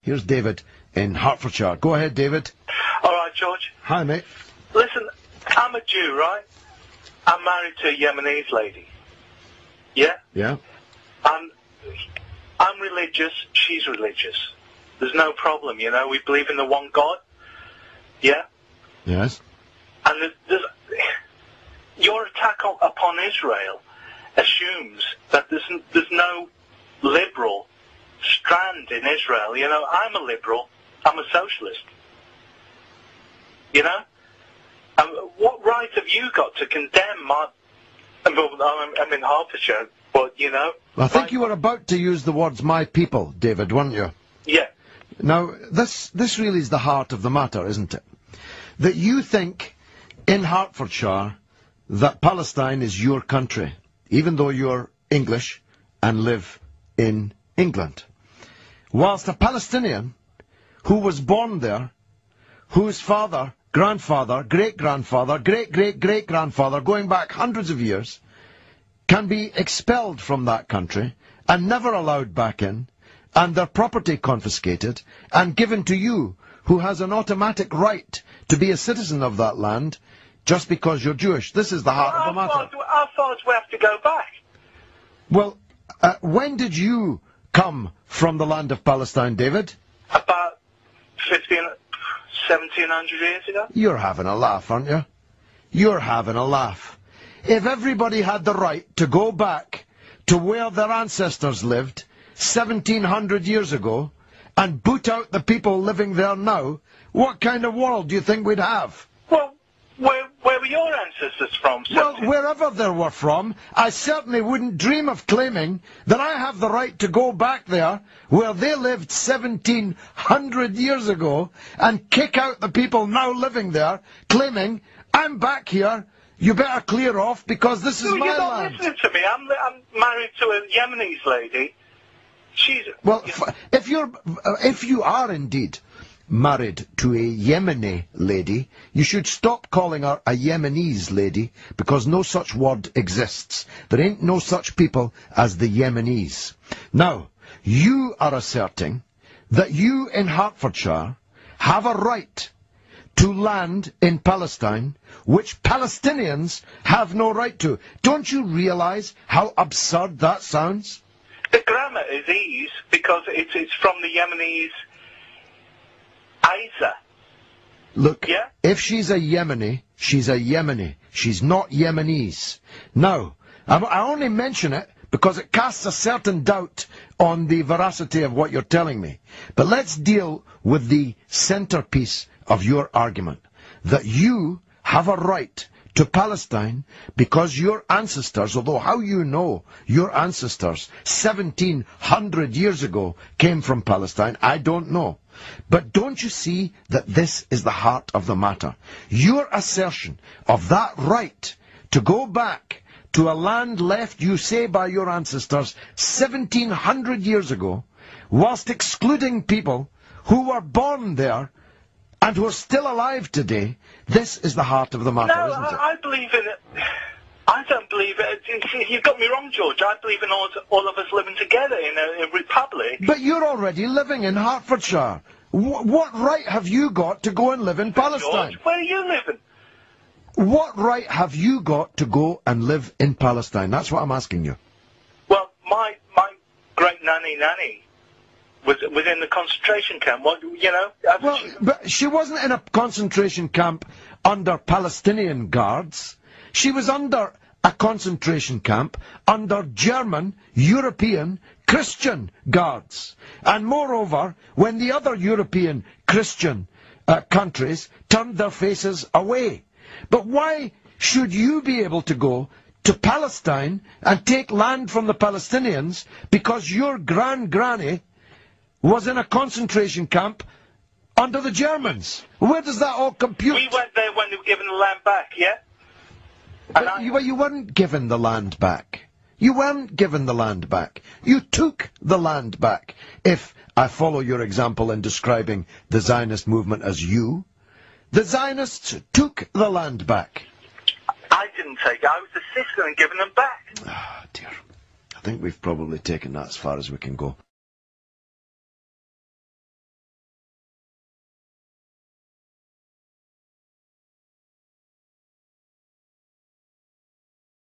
Here's David in Hertfordshire. Go ahead, David. All right, George. Hi, mate. Listen, I'm a Jew, right? I'm married to a Yemenese lady. Yeah? Yeah? I'm religious, she's religious. There's no problem, you know? We believe in the one God. Yeah? Yes? And your attack upon Israel assumes that there's no liberal strand in Israel. You know, I'm a liberal. I'm a socialist. You know? What right have you got to condemn my... I'm in Hertfordshire, but, you know... I think you were about to use the words "my people," David, weren't you? Yeah. Now, this really is the heart of the matter, isn't it? That you think, in Hertfordshire, that Palestine is your country, even though you're English and live in England. Whilst a Palestinian who was born there, whose father, grandfather, great-grandfather, great-great-great-grandfather, going back hundreds of years, can be expelled from that country and never allowed back in, and their property confiscated and given to you, who has an automatic right to be a citizen of that land just because you're Jewish. This is the heart of the matter. How far do we have to go back? Well, when did you come from the land of Palestine, David? About 1700 years ago. You're having a laugh, aren't you? You're having a laugh. If everybody had the right to go back to where their ancestors lived 1700 years ago and boot out the people living there now, what kind of world do you think we'd have? Well, where were your ancestors from? Well, wherever they were from, I certainly wouldn't dream of claiming that I have the right to go back there where they lived 1700 years ago and kick out the people now living there, claiming, I'm back here, you better clear off because this is my land. You're not listening to me. I'm married to a Yemenese lady. She's... Well, if you are indeed married to a Yemeni lady, you should stop calling her a Yemenese lady, because no such word exists. There ain't no such people as the Yemenis. Now, you are asserting that you in Hertfordshire have a right to land in Palestine, which Palestinians have no right to. Don't you realise how absurd that sounds? The grammar is ease, because it's from the Yemenis... Isa. Look, yeah? If she's a Yemeni, she's a Yemeni. She's not Yemenis. Now, I only mention it because it casts a certain doubt on the veracity of what you're telling me. But let's deal with the centerpiece of your argument, that you have a right to Palestine because your ancestors, although how you know your ancestors 1700 years ago came from Palestine, I don't know. But don't you see that this is the heart of the matter? Your assertion of that right to go back to a land left, you say, by your ancestors 1700 years ago, whilst excluding people who were born there and who are still alive today, this is the heart of the matter, isn't it? I believe in it. I don't believe it. You've got me wrong, George. I believe in all of us living together in a republic. But you're already living in Hertfordshire. What right have you got to go and live in Palestine? George, where are you living? What right have you got to go and live in Palestine? That's what I'm asking you. Well, my great nanny was in the concentration camp. What, you know? Well, but she wasn't in a concentration camp under Palestinian guards. She was under a concentration camp under German, European, Christian guards. And moreover, when the other European Christian countries turned their faces away. But why should you be able to go to Palestine and take land from the Palestinians because your granny was in a concentration camp under the Germans? Where does that all compute? We went there when they were given the land back, yeah? But you weren't given the land back. You weren't given the land back. You took the land back. If I follow your example in describing the Zionist movement as you, the Zionists took the land back. I didn't take it. I was assisting in giving them back. Ah, dear. I think we've probably taken that as far as we can go.